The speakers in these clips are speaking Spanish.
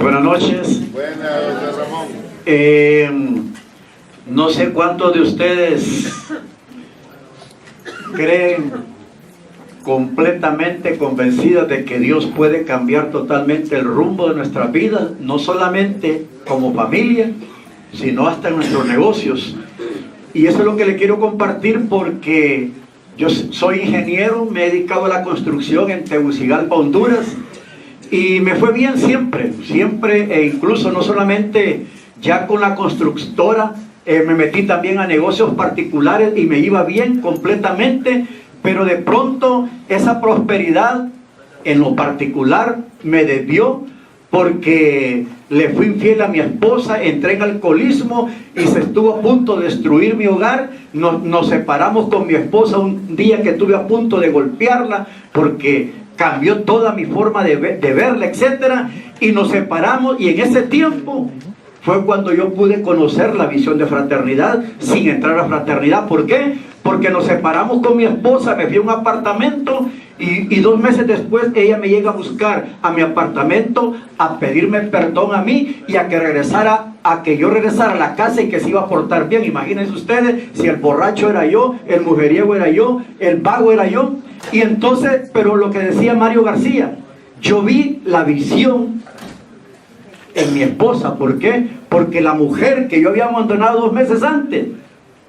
Buenas noches. Buenas, Ramón. No sé cuántos de ustedes creen completamente convencidos de que Dios puede cambiar totalmente el rumbo de nuestra vida, no solamente como familia, sino hasta en nuestros negocios. Y eso es lo que le quiero compartir, porque yo soy ingeniero, me he dedicado a la construcción en Tegucigalpa, Honduras, y me fue bien siempre, e incluso no solamente ya con la constructora, me metí también a negocios particulares y me iba bien completamente, pero de pronto esa prosperidad en lo particular me desvió, porque le fui infiel a mi esposa, entré en alcoholismo y se estuvo a punto de destruir mi hogar. Nos separamos con mi esposa un día que estuve a punto de golpearla, porque cambió toda mi forma de verla, etcétera, y nos separamos. Y en ese tiempo fue cuando yo pude conocer la visión de fraternidad sin entrar a fraternidad. ¿Por qué? Porque nos separamos con mi esposa, me fui a un apartamento y 2 meses después ella me llega a buscar a mi apartamento a pedirme perdón a mí y a que yo regresara a la casa y que se iba a portar bien. Imagínense ustedes si el borracho era yo, el mujeriego era yo, el vago era yo. Y entonces, pero lo que decía Mario García, yo vi la visión en mi esposa. ¿Por qué? Porque la mujer que yo había abandonado 2 meses antes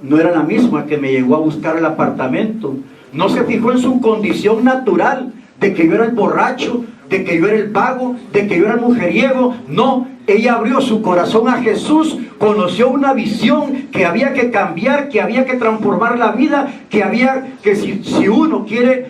no era la misma que me llegó a buscar el apartamento. No se fijó en su condición natural de que yo era el borracho, de que yo era el vago, de que yo era el mujeriego. No, ella abrió su corazón a Jesús, conoció una visión que había que cambiar, que había que transformar la vida, que si uno quiere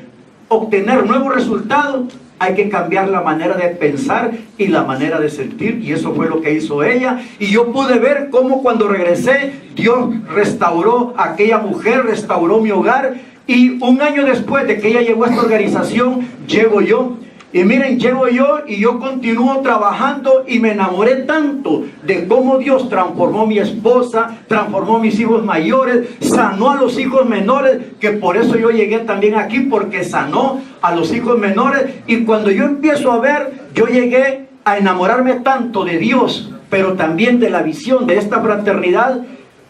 obtener nuevos resultados, hay que cambiar la manera de pensar y la manera de sentir, y eso fue lo que hizo ella. Y yo pude ver cómo cuando regresé, Dios restauró a aquella mujer, restauró mi hogar. Y 1 año después de que ella llegó a esta organización, llego yo. Y miren, llego yo y yo continúo trabajando, y me enamoré tanto de cómo Dios transformó a mi esposa, transformó a mis hijos mayores, sanó a los hijos menores, que por eso yo llegué también aquí, porque sanó a los hijos menores. Y cuando yo empiezo a ver, yo llegué a enamorarme tanto de Dios, pero también de la visión de esta fraternidad,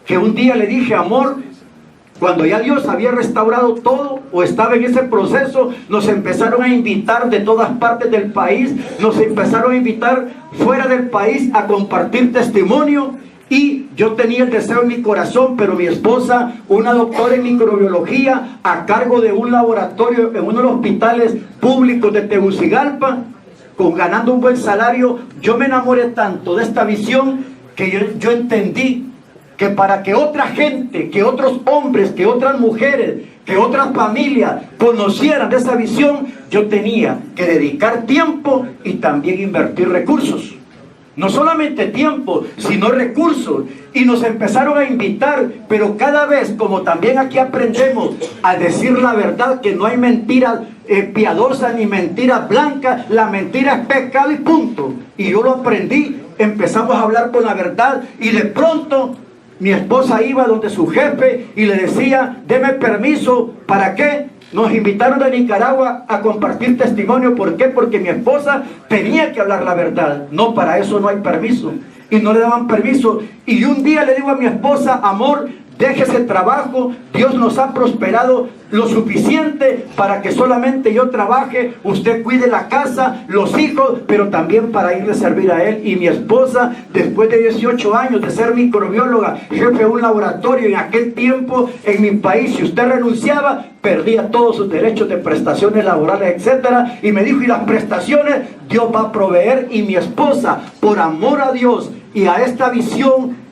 que un día le dije: amor, cuando ya Dios había restaurado todo, o estaba en ese proceso, nos empezaron a invitar de todas partes del país, nos empezaron a invitar fuera del país a compartir testimonio, y yo tenía el deseo en mi corazón, pero mi esposa, una doctora en microbiología, a cargo de un laboratorio en uno de los hospitales públicos de Tegucigalpa, ganando un buen salario, yo me enamoré tanto de esta visión que yo entendí que para que otra gente, que otros hombres, que otras mujeres, que otras familias conocieran de esa visión, yo tenía que dedicar tiempo y también invertir recursos. No solamente tiempo, sino recursos. Y nos empezaron a invitar, pero cada vez, como también aquí aprendemos a decir la verdad, que no hay mentiras piadosas ni mentiras blancas, la mentira es pecado y punto. Y yo lo aprendí, empezamos a hablar con la verdad, y de pronto mi esposa iba donde su jefe y le decía: deme permiso. ¿Para qué? Nos invitaron de Nicaragua a compartir testimonio. ¿Por qué? Porque mi esposa tenía que hablar la verdad. No, para eso no hay permiso. Y no le daban permiso. Y un día le digo a mi esposa: amor, deje ese trabajo, Dios nos ha prosperado lo suficiente para que solamente yo trabaje, usted cuide la casa, los hijos, pero también para irle a servir a Él. Y mi esposa, después de 18 años de ser microbióloga, jefe de un laboratorio, en aquel tiempo en mi país, si usted renunciaba, perdía todos sus derechos de prestaciones laborales, etcétera. Y me dijo: y las prestaciones Dios va a proveer. Y mi esposa, por amor a Dios y a esta visión,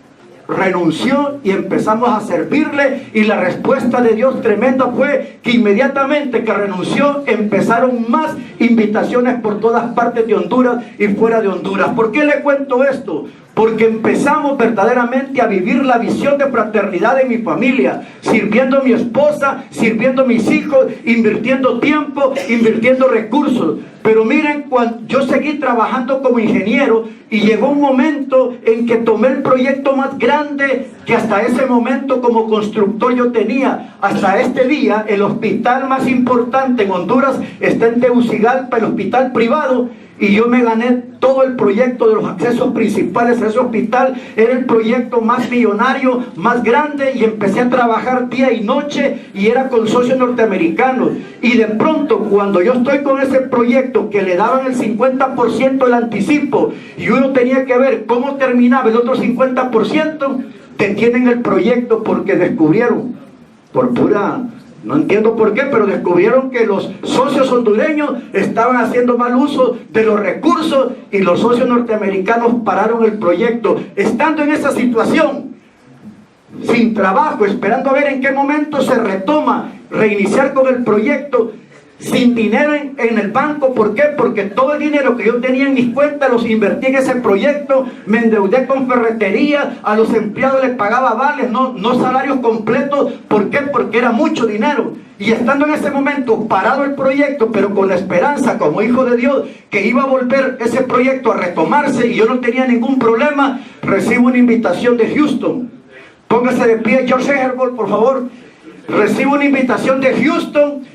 renunció y empezamos a servirle. Y la respuesta de Dios tremenda fue que inmediatamente que renunció, empezaron más invitaciones por todas partes de Honduras y fuera de Honduras. ¿Por qué le cuento esto? Porque empezamos verdaderamente a vivir la visión de fraternidad en mi familia, sirviendo a mi esposa, sirviendo a mis hijos, invirtiendo tiempo, invirtiendo recursos. Pero miren, cuando yo seguí trabajando como ingeniero, y llegó un momento en que tomé el proyecto más grande que hasta ese momento como constructor yo tenía. Hasta este día, el hospital más importante en Honduras está en Tegucigalpa, el hospital privado. y yo me gané todo el proyecto de los accesos principales a ese hospital. Era el proyecto más millonario, más grande, y empecé a trabajar día y noche y era con socios norteamericanos. Y de pronto, cuando yo estoy con ese proyecto que le daban el 50% del anticipo y uno tenía que ver cómo terminaba el otro 50%, detienen el proyecto porque descubrieron, por pura... no entiendo por qué, pero descubrieron que los socios hondureños estaban haciendo mal uso de los recursos y los socios norteamericanos pararon el proyecto. Estando en esa situación, sin trabajo, esperando a ver en qué momento se retoma, reiniciar con el proyecto, sin dinero en el banco. ¿Por qué? Porque todo el dinero que yo tenía en mis cuentas los invertí en ese proyecto. Me endeudé con ferretería, a los empleados les pagaba vales, no salarios completos. ¿Por qué? Porque era mucho dinero. Y estando en ese momento parado el proyecto, pero con la esperanza como hijo de Dios que iba a volver ese proyecto a retomarse y yo no tenía ningún problema, recibo una invitación de Houston. Póngase de pie, George Herbert, por favor. Recibo una invitación de Houston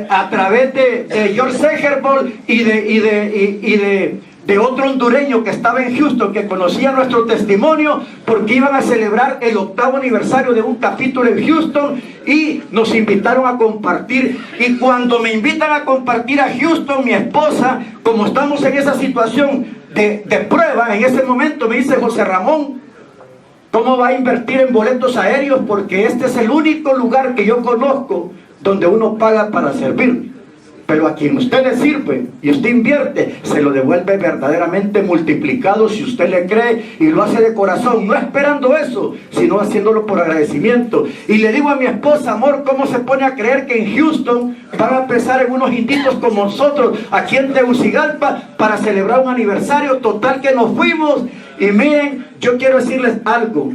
a través de George Herbert y de otro hondureño que estaba en Houston, que conocía nuestro testimonio, porque iban a celebrar el 8º aniversario de un capítulo en Houston y nos invitaron a compartir. Y cuando me invitan a compartir a Houston, mi esposa, como estamos en esa situación de prueba, en ese momento me dice: José Ramón, ¿cómo va a invertir en boletos aéreos? Porque este es el único lugar que yo conozco donde uno paga para servir, pero a quien usted le sirve y usted invierte, se lo devuelve verdaderamente multiplicado si usted le cree y lo hace de corazón, no esperando eso, sino haciéndolo por agradecimiento. Y le digo a mi esposa: amor, ¿cómo se pone a creer que en Houston van a empezar en unos inditos como nosotros aquí en Tegucigalpa para celebrar un aniversario? Total que nos fuimos. Y miren, yo quiero decirles algo.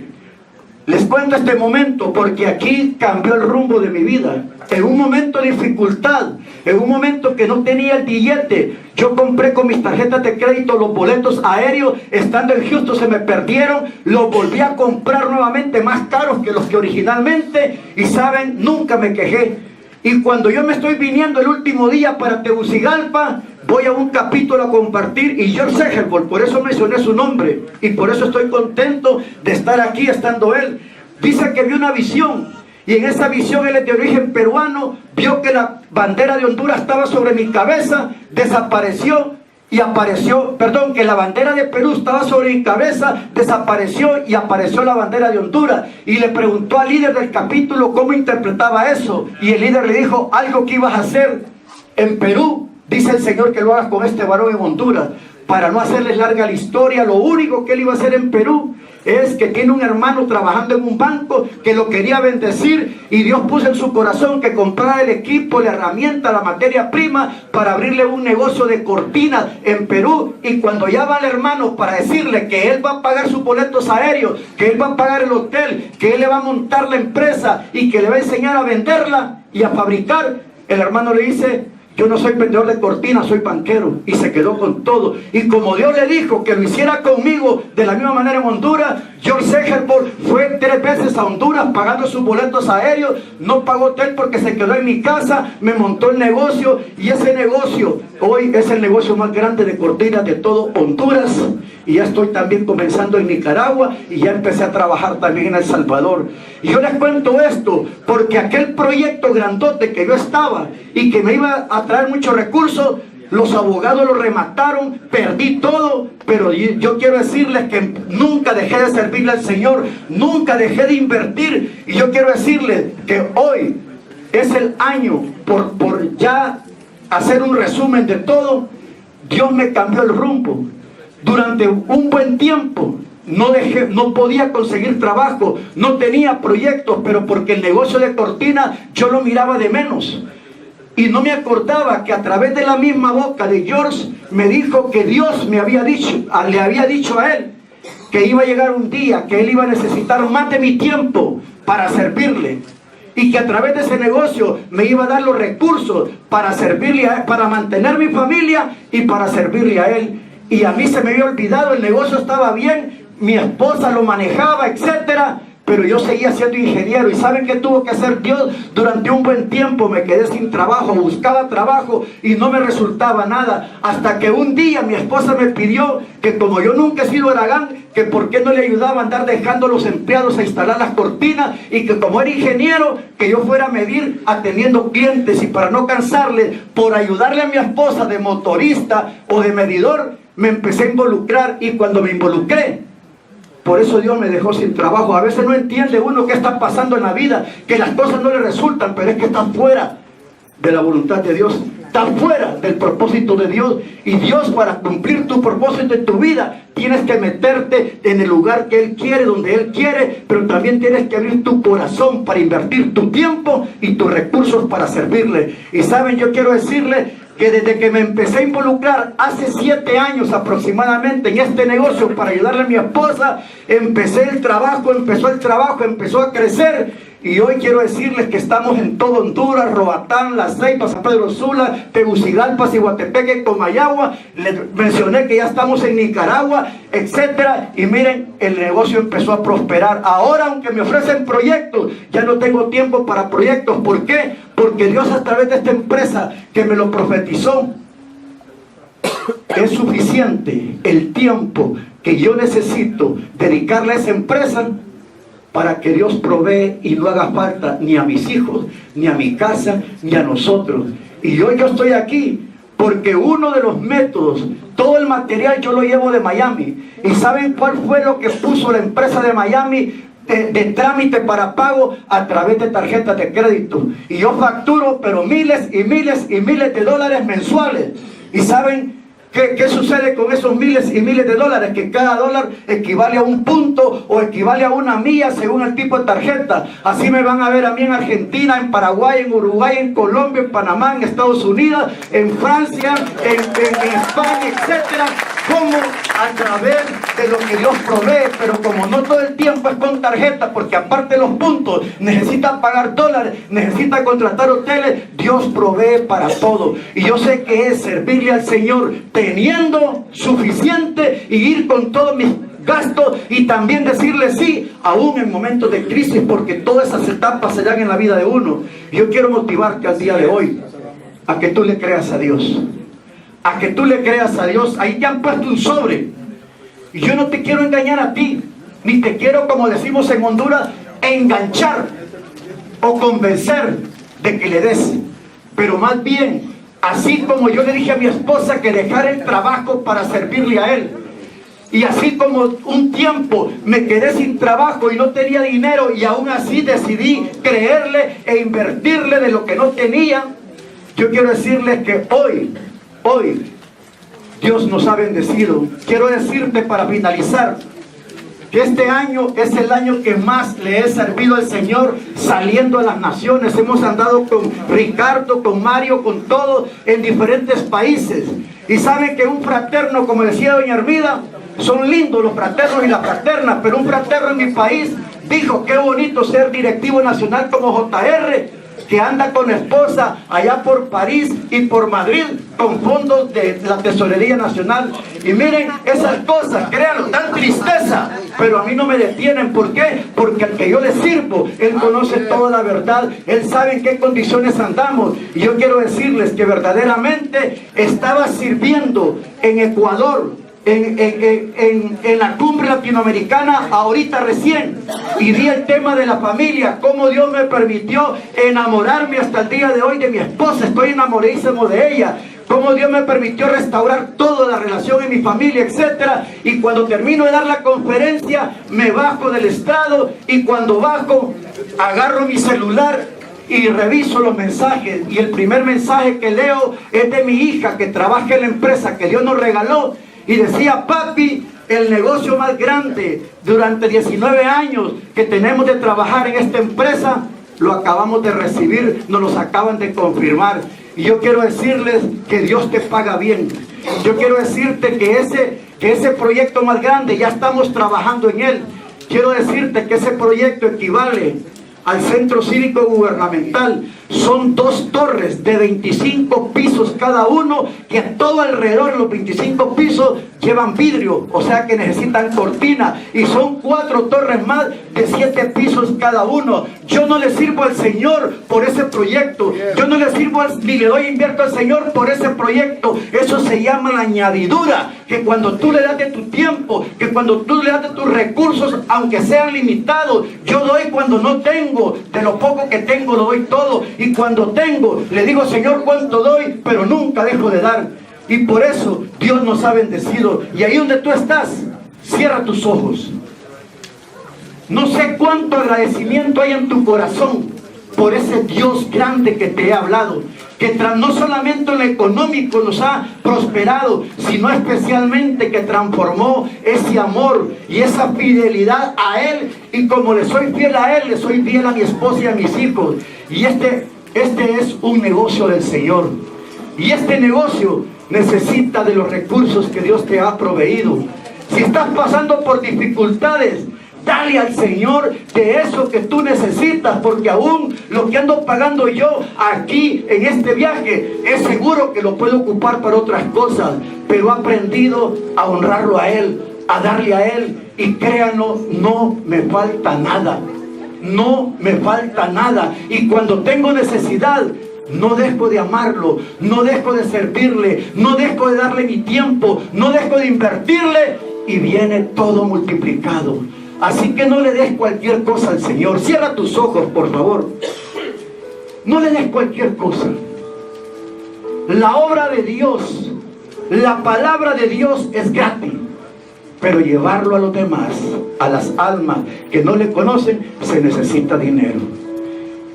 Les cuento este momento porque aquí cambió el rumbo de mi vida. En un momento de dificultad, en un momento que no tenía el billete, yo compré con mis tarjetas de crédito los boletos aéreos. Estando en Houston se me perdieron, los volví a comprar nuevamente más caros que los que originalmente, y saben, nunca me quejé. Y cuando yo me estoy viniendo el último día para Tegucigalpa, voy a un capítulo a compartir, y George Herbert, por eso mencioné su nombre y por eso estoy contento de estar aquí estando él. Dice que vio una visión, y en esa visión él es de origen peruano. Vio que la bandera de Honduras estaba sobre mi cabeza, desapareció y apareció, perdón, que la bandera de Perú estaba sobre mi cabeza, desapareció y apareció la bandera de Honduras. Y le preguntó al líder del capítulo cómo interpretaba eso, y el líder le dijo: algo que ibas a hacer en Perú, dice el Señor que lo hagas con este varón en Honduras. Para no hacerles larga la historia, lo único que él iba a hacer en Perú es que tiene un hermano trabajando en un banco que lo quería bendecir, y Dios puso en su corazón que comprara el equipo, la herramienta, la materia prima para abrirle un negocio de cortinas en Perú. Y cuando llama al hermano para decirle que él va a pagar sus boletos aéreos, que él va a pagar el hotel, que él le va a montar la empresa y que le va a enseñar a venderla y a fabricar, el hermano le dice: yo no soy vendedor de cortinas, soy banquero. Y se quedó con todo. Y como Dios le dijo que lo hiciera conmigo de la misma manera en Honduras, George Herbert fue 3 veces a Honduras pagando sus boletos aéreos. No pagó hotel porque se quedó en mi casa, me montó el negocio, y ese negocio hoy es el negocio más grande de cortinas de todo Honduras. Y ya estoy también comenzando en Nicaragua, y ya empecé a trabajar también en El Salvador. Y yo les cuento esto porque aquel proyecto grandote que yo estaba y que me iba a traer muchos recursos, los abogados lo remataron, perdí todo. Pero yo quiero decirles que nunca dejé de servirle al Señor, nunca dejé de invertir. Y yo quiero decirles que hoy es el año, por ya hacer un resumen de todo, Dios me cambió el rumbo. Durante un buen tiempo no podía conseguir trabajo, no tenía proyectos, pero porque el negocio de cortina yo lo miraba de menos. Y no me acordaba que a través de la misma boca de George me dijo que Dios le había dicho a él que iba a llegar un día que él iba a necesitar más de mi tiempo para servirle, y que a través de ese negocio me iba a dar los recursos para servirle a él, para mantener mi familia y para servirle a él. Y a mí se me había olvidado, el negocio estaba bien, mi esposa lo manejaba, etcétera, pero yo seguía siendo ingeniero. ¿Y saben qué tuvo que hacer Dios? Durante un buen tiempo me quedé sin trabajo, buscaba trabajo y no me resultaba nada, hasta que un día mi esposa me pidió que, como yo nunca he sido haragán, que por qué no le ayudaba a andar dejando a los empleados a instalar las cortinas, y que como era ingeniero, que yo fuera a medir atendiendo clientes, y para no cansarle, por ayudarle a mi esposa de motorista o de medidor, me empecé a involucrar. Y cuando me involucré, por eso Dios me dejó sin trabajo. A veces no entiende uno qué está pasando en la vida, que las cosas no le resultan, pero es que está fuera de la voluntad de Dios, está fuera del propósito de Dios. Y Dios, para cumplir tu propósito en tu vida, tienes que meterte en el lugar que Él quiere, donde Él quiere, pero también tienes que abrir tu corazón para invertir tu tiempo y tus recursos para servirle. Y saben, yo quiero decirle que desde que me empecé a involucrar hace 7 años aproximadamente en este negocio para ayudarle a mi esposa, empezó el trabajo empezó a crecer. Y hoy quiero decirles que estamos en todo Honduras, Roatán, La Ceiba, San Pedro Sula, Tegucigalpa, Cihuatepeque, Comayagua. Les mencioné que ya estamos en Nicaragua, etcétera. Y miren, el negocio empezó a prosperar. Ahora, aunque me ofrecen proyectos, ya no tengo tiempo para proyectos. ¿Por qué? Porque Dios, a través de esta empresa que me lo profetizó, es suficiente el tiempo que yo necesito dedicarle a esa empresa, para que Dios provee y no haga falta ni a mis hijos, ni a mi casa, ni a nosotros. Y hoy yo estoy aquí porque uno de los métodos, todo el material yo lo llevo de Miami. ¿Y saben cuál fue lo que puso la empresa de Miami de trámite para pago? A través de tarjetas de crédito. Y yo facturo, pero miles y miles y miles de dólares mensuales. ¿Y saben qué sucede con esos miles y miles de dólares? Que cada dólar equivale a un punto o equivale a una milla según el tipo de tarjeta. Así me van a ver a mí en Argentina, en Paraguay, en Uruguay, en Colombia, en Panamá, en Estados Unidos, en Francia, en España, etcétera. Como a través de lo que Dios provee, pero como no todo el tiempo es con tarjeta, porque aparte de los puntos necesita pagar dólares, necesita contratar hoteles, Dios provee para todo. Y yo sé que es servirle al Señor teniendo suficiente y ir con todos mis gastos, y también decirle sí, aún en momentos de crisis, porque todas esas etapas se dan en la vida de uno. Yo quiero motivarte al día de hoy a que tú le creas a Dios. A que tú le creas a Dios. Ahí te han puesto un sobre. Y yo no te quiero engañar a ti, ni te quiero, como decimos en Honduras, enganchar o convencer de que le des. Pero más bien, así como yo le dije a mi esposa que dejara el trabajo para servirle a Él, y así como un tiempo me quedé sin trabajo y no tenía dinero, y aún así decidí creerle e invertirle de lo que no tenía, yo quiero decirles que hoy Dios nos ha bendecido. Quiero decirte, para finalizar, que este año es el año que más le he servido al Señor saliendo a las naciones. Hemos andado con Ricardo, con Mario, con todos en diferentes países. Y saben que un fraterno, como decía doña Hermida, son lindos los fraternos y las fraternas, pero un fraterno en mi país dijo: qué bonito ser directivo nacional como JR, que anda con esposa allá por París y por Madrid con fondos de la Tesorería Nacional. Y miren, esas cosas, créanlo, dan tristeza, pero a mí no me detienen. ¿Por qué? Porque al que yo le sirvo, Él conoce toda la verdad, Él sabe en qué condiciones andamos. Y yo quiero decirles que verdaderamente estaba sirviendo en Ecuador, en la cumbre latinoamericana, ahorita recién, y vi el tema de la familia, cómo Dios me permitió enamorarme hasta el día de hoy de mi esposa. Estoy enamoradísimo de ella. Cómo Dios me permitió restaurar toda la relación en mi familia, etcétera. Y cuando termino de dar la conferencia, me bajo del estrado, y cuando bajo, agarro mi celular y reviso los mensajes, y el primer mensaje que leo es de mi hija, que trabaja en la empresa que Dios nos regaló. Y decía: papi, el negocio más grande durante 19 años que tenemos de trabajar en esta empresa, lo acabamos de recibir, nos los acaban de confirmar. Y yo quiero decirles que Dios te paga bien. Yo quiero decirte que ese proyecto más grande, ya estamos trabajando en él. Quiero decirte que ese proyecto equivale al Centro Cívico Gubernamental. Son 2 torres de 25 pisos cada uno, que a todo alrededor de los 25 pisos llevan vidrio, o sea que necesitan cortina, y son 4 torres más de 7 pisos cada uno. Yo no le sirvo al Señor por ese proyecto, yo no le sirvo ni le doy invierto al Señor por ese proyecto. Eso se llama la añadidura, que cuando tú le das de tu tiempo, que cuando tú le das de tus recursos, aunque sean limitados. Yo doy cuando no tengo, de lo poco que tengo lo doy todo, y cuando tengo le digo: Señor, ¿cuánto doy? Pero nunca dejo de dar. Y por eso Dios nos ha bendecido. Y ahí donde tú estás, cierra tus ojos. No sé cuánto agradecimiento hay en tu corazón por ese Dios grande que te he hablado, que no solamente en lo económico nos ha prosperado, sino especialmente que transformó ese amor y esa fidelidad a Él. Y como le soy fiel a Él, le soy fiel a mi esposa y a mis hijos. Y este es un negocio del Señor. Y este negocio necesita de los recursos que Dios te ha proveído. Si estás pasando por dificultades, dale al Señor de eso que tú necesitas, porque aún lo que ando pagando yo aquí en este viaje, es seguro que lo puedo ocupar para otras cosas, pero he aprendido a honrarlo a Él, a darle a Él, y créanlo, no me falta nada. No me falta nada. Y cuando tengo necesidad, no dejo de amarlo, no dejo de servirle, no dejo de darle mi tiempo, no dejo de invertirle, y viene todo multiplicado. Así que no le des cualquier cosa al Señor. Cierra tus ojos, por favor. No le des cualquier cosa. La obra de Dios, la palabra de Dios es gratis, pero llevarlo a los demás, a las almas que no le conocen, se necesita dinero.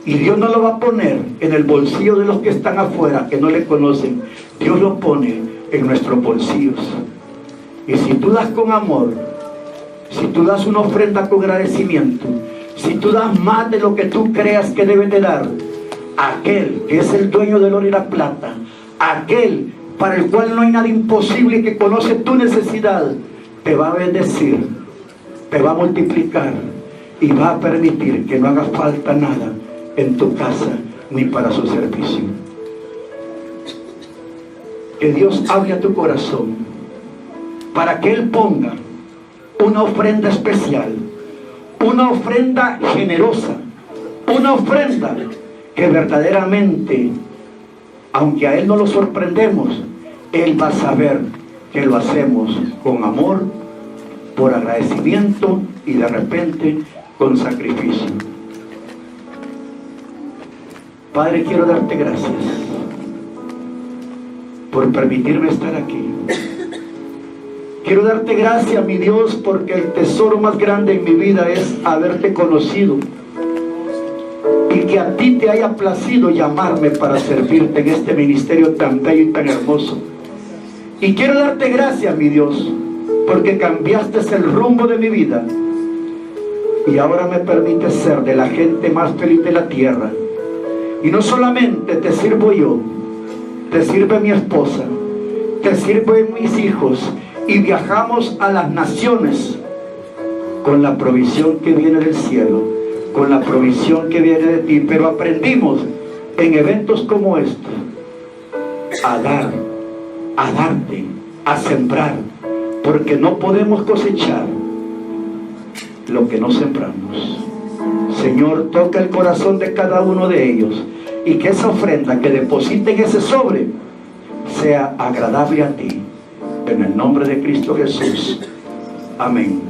Y Dios no lo va a poner en el bolsillo de los que están afuera, que no le conocen. Dios lo pone en nuestros bolsillos. Y si tú das con amor, si tú das una ofrenda con agradecimiento, si tú das más de lo que tú creas que debes de dar, aquel que es el dueño del oro y la plata, aquel para el cual no hay nada imposible y que conoce tu necesidad, te va a bendecir, te va a multiplicar y va a permitir que no haga falta nada en tu casa ni para su servicio. Que Dios hable a tu corazón para que Él ponga una ofrenda especial, una ofrenda generosa, una ofrenda que verdaderamente, aunque a Él no lo sorprendemos, Él va a saber que lo hacemos con amor, por agradecimiento y de repente con sacrificio. Padre, quiero darte gracias por permitirme estar aquí. Quiero darte gracias, mi Dios, porque el tesoro más grande en mi vida es haberte conocido y que a ti te haya placido llamarme para servirte en este ministerio tan bello y tan hermoso. Y quiero darte gracias, mi Dios, porque cambiaste el rumbo de mi vida y ahora me permites ser de la gente más feliz de la tierra. Y no solamente te sirvo yo, te sirve mi esposa, te sirven mis hijos, y viajamos a las naciones con la provisión que viene del cielo, con la provisión que viene de ti. Pero aprendimos en eventos como estos a dar, a darte, a sembrar, porque no podemos cosechar lo que no sembramos. Señor, toca el corazón de cada uno de ellos y que esa ofrenda que depositen ese sobre sea agradable a ti. En el nombre de Cristo Jesús. Amén.